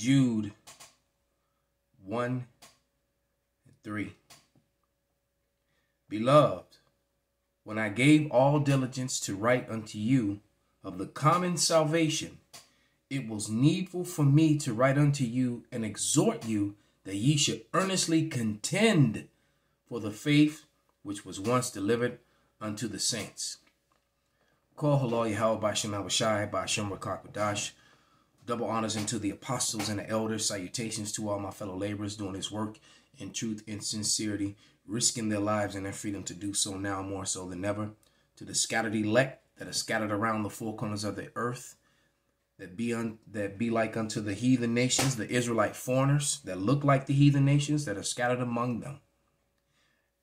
Jude 1 and 3. Beloved, when I gave all diligence to write unto you of the common salvation, it was needful for me to write unto you and exhort you that ye should earnestly contend for the faith which was once delivered unto the saints. Call halal Yahweh Bashem Abishai Bashem Rakakadash. Double honors unto the apostles and the elders. Salutations to all my fellow laborers doing his work in truth and sincerity, risking their lives and their freedom to do so now more so than ever. To the scattered elect that are scattered around the four corners of the earth, that be like unto the heathen nations, the Israelite foreigners that look like the heathen nations that are scattered among them.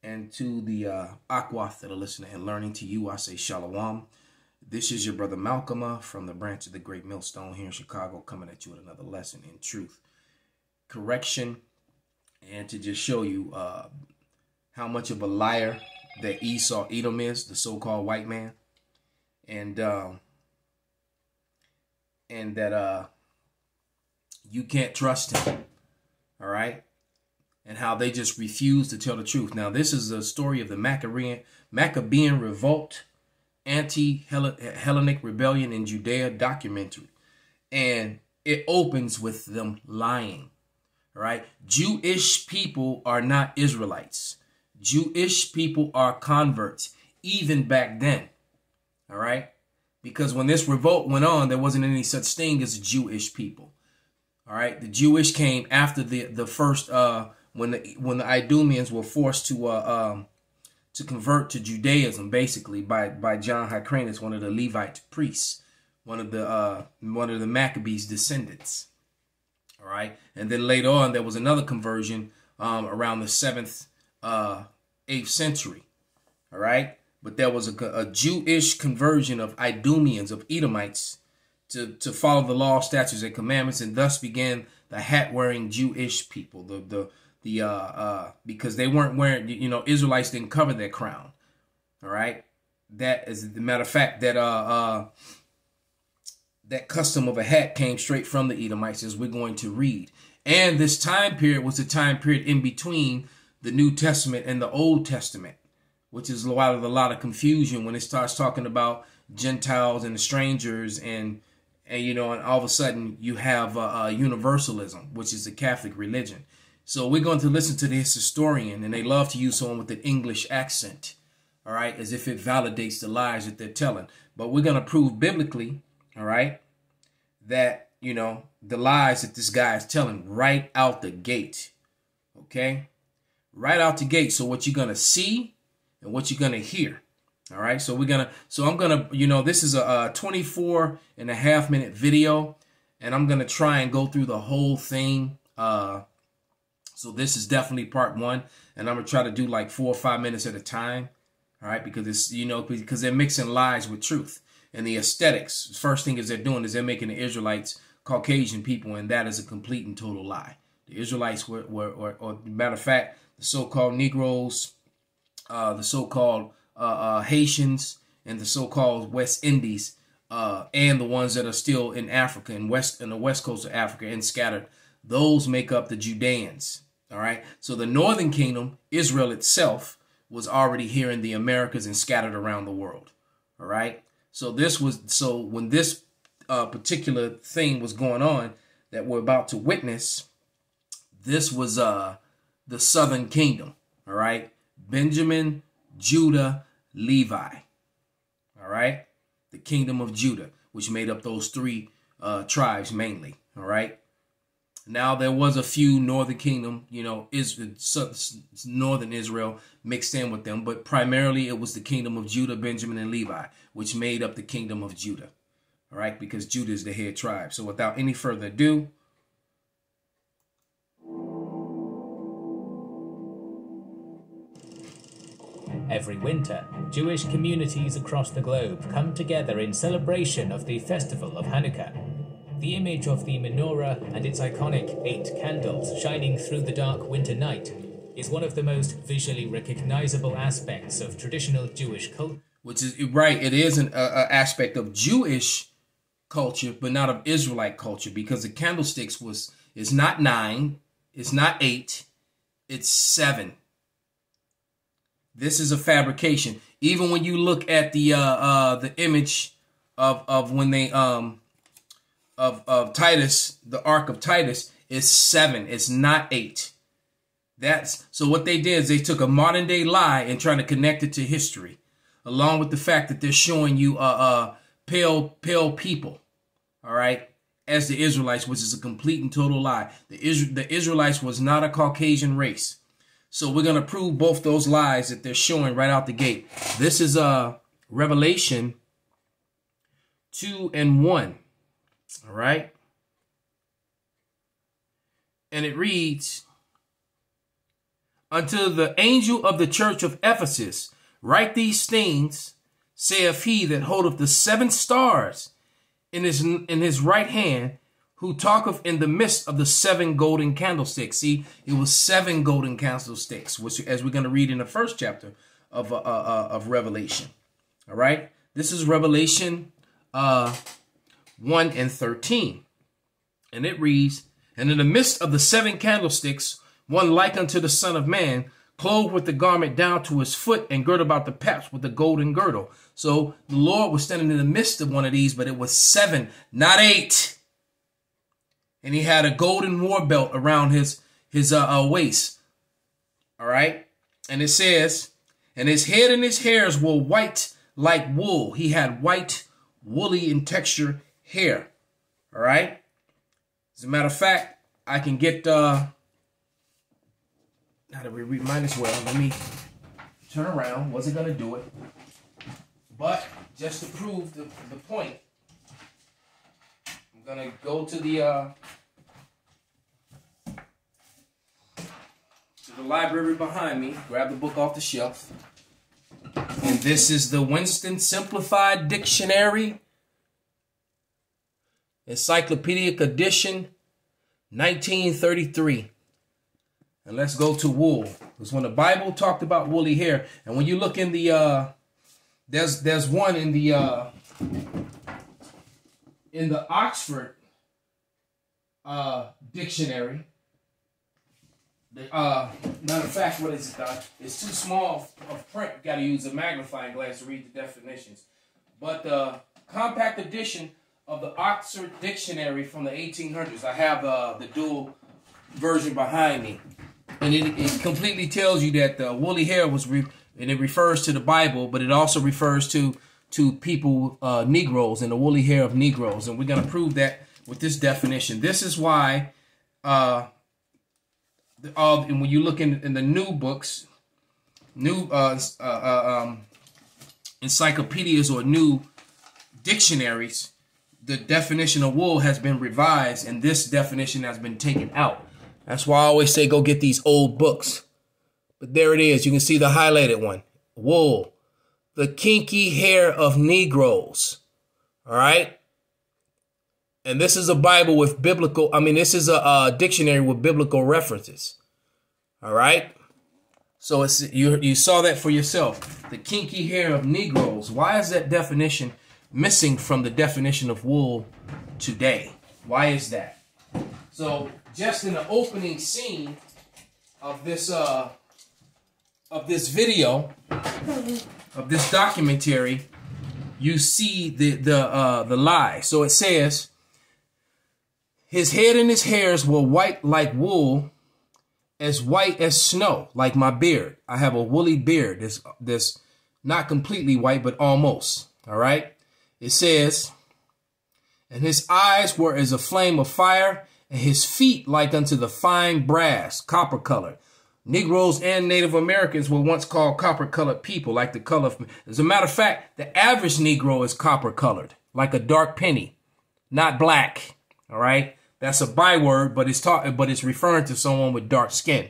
And to the Akwath that are listening and learning, to you I say Shalom. This is your brother Malcolm from the branch of the Great Millstone here in Chicago, coming at you with another lesson in truth, correction, and to just show you how much of a liar that Esau Edom is, the so-called white man, and that you can't trust him, all right, and how they just refuse to tell the truth. Now, this is a story of the Maccabean revolt, anti-Hellenic rebellion in Judea documentary, and it opens with them lying, all right? Jewish people are not Israelites. Jewish people are converts, even back then, all right? Because when this revolt went on, there wasn't any such thing as Jewish people, all right? The Jewish came after the first, when the Idumeans were forced to convert to Judaism, basically by John Hyrcanus, one of the Levite priests, one of the Maccabees descendants. All right, and then later on there was another conversion around the 7th, 8th century. All right, but there was a Jewish conversion of Idumeans, of Edomites, to follow the law, statutes, and commandments, and thus began the hat-wearing Jewish people. Because they weren't wearing, Israelites didn't cover their crown. All right. That, as the matter of fact, that custom of a hat came straight from the Edomites, as we're going to read. And this time period was the time period in between the New Testament and the Old Testament, which is a lot of confusion when it starts talking about Gentiles and the strangers, and all of a sudden you have universalism, which is the Catholic religion. So we're going to listen to this historian, and they love to use someone with an English accent, all right, as if it validates the lies that they're telling. But we're going to prove biblically, all right, that, the lies that this guy is telling right out the gate, okay, right out the gate. So what you're going to see and what you're going to hear, all right. So I'm going to, this is a 24.5-minute video, and I'm going to try and go through the whole thing. So this is definitely part 1, and I'm going to try to do like 4 or 5 minutes at a time, all right, because it's, because they're mixing lies with truth. And the aesthetics, first thing is they're making the Israelites Caucasian people, and that is a complete and total lie. The Israelites were matter of fact, the so-called Negroes, the so-called Haitians, and the so-called West Indies, and the ones that are still in Africa, in the west coast of Africa and scattered, those make up the Judeans. All right. So the northern kingdom, Israel itself, was already here in the Americas and scattered around the world. All right. So when this particular thing was going on that we're about to witness, this was the southern kingdom. All right. Benjamin, Judah, Levi. All right. The kingdom of Judah, which made up those 3 tribes mainly. All right. Now, there was a few northern kingdom, northern Israel mixed in with them, but primarily it was the kingdom of Judah, Benjamin, and Levi, which made up the kingdom of Judah, all right, because Judah is the head tribe. So without any further ado, every winter, Jewish communities across the globe come together in celebration of the festival of Hanukkah. The image of the menorah and its iconic 8 candles shining through the dark winter night is one of the most visually recognizable aspects of traditional Jewish culture. Which is right, it is an aspect of Jewish culture, but not of Israelite culture, because the candlesticks It's not 9. It's not 8. It's 7. This is a fabrication. Even when you look at the image of when they of Titus, the Ark of Titus, is 7. It's not 8. So what they did is they took a modern day lie and trying to connect it to history, along with the fact that they're showing you pale people, all right, as the Israelites, which is a complete and total lie. The Israelites was not a Caucasian race. So we're going to prove both those lies that they're showing right out the gate. This is Revelation 2 and 1. All right. And it reads, unto the angel of the church of Ephesus, write these things, saith he that holdeth the 7 stars in his right hand, who talketh in the midst of the 7 golden candlesticks. See, it was 7 golden candlesticks, which, as we're going to read in the first chapter of Revelation. All right. This is Revelation 1 and 13. And it reads, and in the midst of the 7 candlesticks, one like unto the Son of Man, clothed with the garment down to his foot, and girt about the paps with a golden girdle. So the Lord was standing in the midst of one of these, but it was 7, not 8. And he had a golden war belt around his waist. All right. And it says, and his head and his hairs were white like wool. He had white, woolly in texture hair. All right. As a matter of fact, I can get, now that we read mine as well, let me turn around. Wasn't going to do it. But just to prove the point, I'm going to go to the library behind me, grab the book off the shelf. And this is the Winston Simplified Dictionary, Encyclopedic Edition, 1933. And let's go to wool. Because when the Bible talked about woolly hair, and when you look in the, there's one in the Oxford dictionary. Matter of fact, what is it? It's too small of print. You got to use a magnifying glass to read the definitions. But the compact edition of the Oxford Dictionary from the 1800s, I have the dual version behind me. And it completely tells you that the woolly hair was, and it refers to the Bible, but it also refers to people, Negroes, and the woolly hair of Negroes. And we're going to prove that with this definition. This is why, and when you look in the new books, new encyclopedias or new dictionaries, the definition of wool has been revised, and this definition has been taken out. That's why I always say go get these old books. But there it is. You can see the highlighted one. Wool. The kinky hair of Negroes. All right. And this is a Bible with biblical. This is a dictionary with biblical references. All right. So it's you saw that for yourself. The kinky hair of Negroes. Why is that definition missing from the definition of wool today? Why is that? So just in the opening scene of this video, of this documentary, you see the lie. So it says, his head and his hairs were white like wool, as white as snow, like my beard. I have a woolly beard. This not completely white, but almost. All right. It says, and his eyes were as a flame of fire, and his feet like unto the fine brass, copper colored. Negroes and Native Americans were once called copper-colored people, like the color of... As a matter of fact, the average Negro is copper-colored, like a dark penny, not black. All right? That's a byword, but it's referring to someone with dark skin.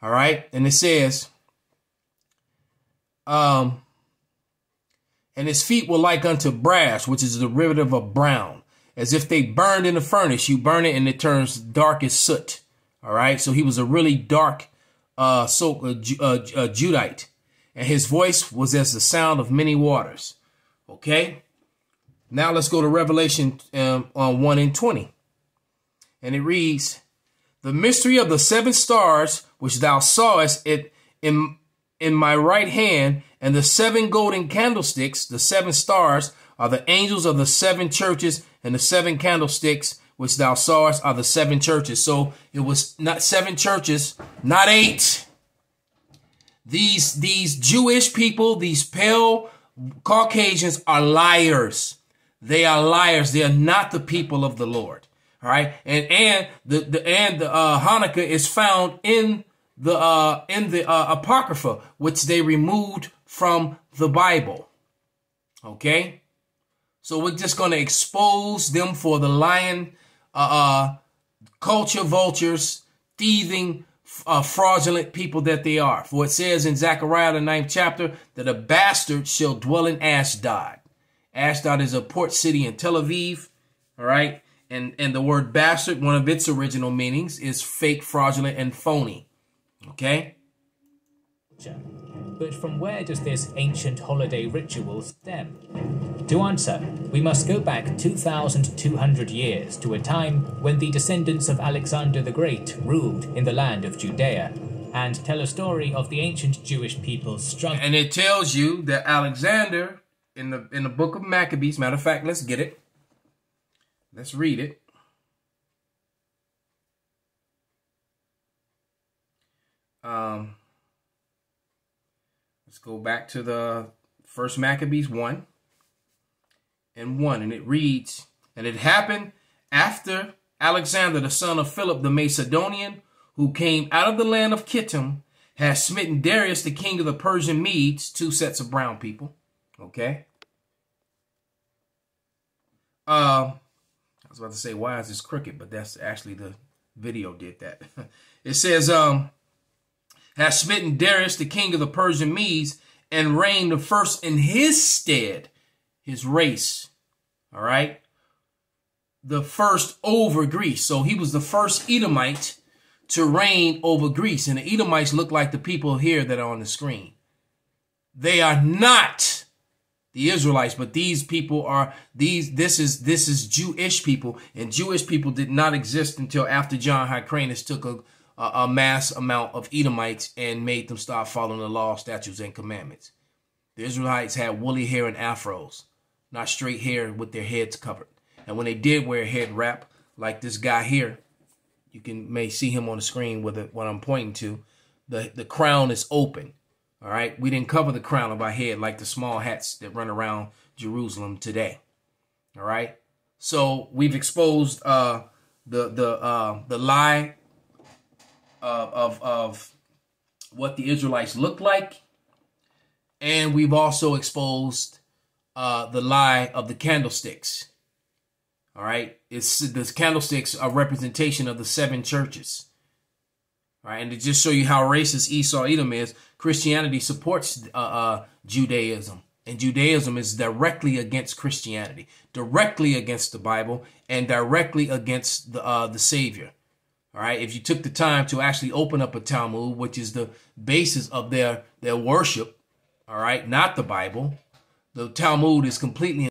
All right? And it says, and his feet were like unto brass, which is the derivative of brown. As if they burned in the furnace. You burn it and it turns dark as soot. All right? So he was a really dark Judite. And his voice was as the sound of many waters. Okay? Now let's go to Revelation 1 and 20. And it reads, The mystery of the 7 stars, which thou sawest it in my right hand, and the 7 golden candlesticks, the 7 stars, are the angels of the 7 churches, and the 7 candlesticks, which thou sawest, are the 7 churches. So it was not 7 churches, not 8. These Jewish people, these pale Caucasians, are liars. They are liars. They are not the people of the Lord. All right, and the Hanukkah is found in the Apocrypha, which they removed from the Bible. Okay, so we're just going to expose them for the lying, culture vultures, thieving, fraudulent people that they are. For it says in Zechariah the 9th chapter that a bastard shall dwell in Ashdod. Ashdod is a port city in Tel Aviv. All right. And the word bastard, one of its original meanings, is fake, fraudulent, and phony. Okay? But from where does this ancient holiday ritual stem? To answer, we must go back 2,200 years to a time when the descendants of Alexander the Great ruled in the land of Judea, and tell a story of the ancient Jewish people's struggle. And it tells you that Alexander, in the book of Maccabees, matter of fact, let's get it. Let's read it. Let's go back to the first Maccabees 1 and 1. And it reads, and it happened after Alexander, the son of Philip the Macedonian, who came out of the land of Kittim, had smitten Darius, the king of the Persian Medes, 2 sets of brown people. Okay. I was about to say, why is this crooked? But that's actually the video did that. It says, has smitten Darius, the king of the Persian Medes, and reigned the first in his stead, his race. All right. The first over Greece. So he was the first Edomite to reign over Greece. And the Edomites look like the people here that are on the screen. They are not the Israelites, but these people are this is Jewish people, and Jewish people did not exist until after John Hyrcanus took a mass amount of Edomites and made them start following the law, statutes, and commandments. The Israelites had woolly hair and afros, not straight hair with their heads covered. And when they did wear a head wrap, like this guy here, you may see him on the screen with what I'm pointing to. The crown is open. All right, we didn't cover the crown of our head like the small hats that run around Jerusalem today. All right, so we've exposed the lie of what the Israelites looked like, and we've also exposed the lie of the candlesticks. All right, the candlesticks are representation of the 7 churches. All right, and to just show you how racist Esau Edom is, Christianity supports Judaism, and Judaism is directly against Christianity, directly against the Bible, and directly against the Savior. All right, if you took the time to actually open up a Talmud, which is the basis of their worship, all right, not the Bible, the Talmud is completely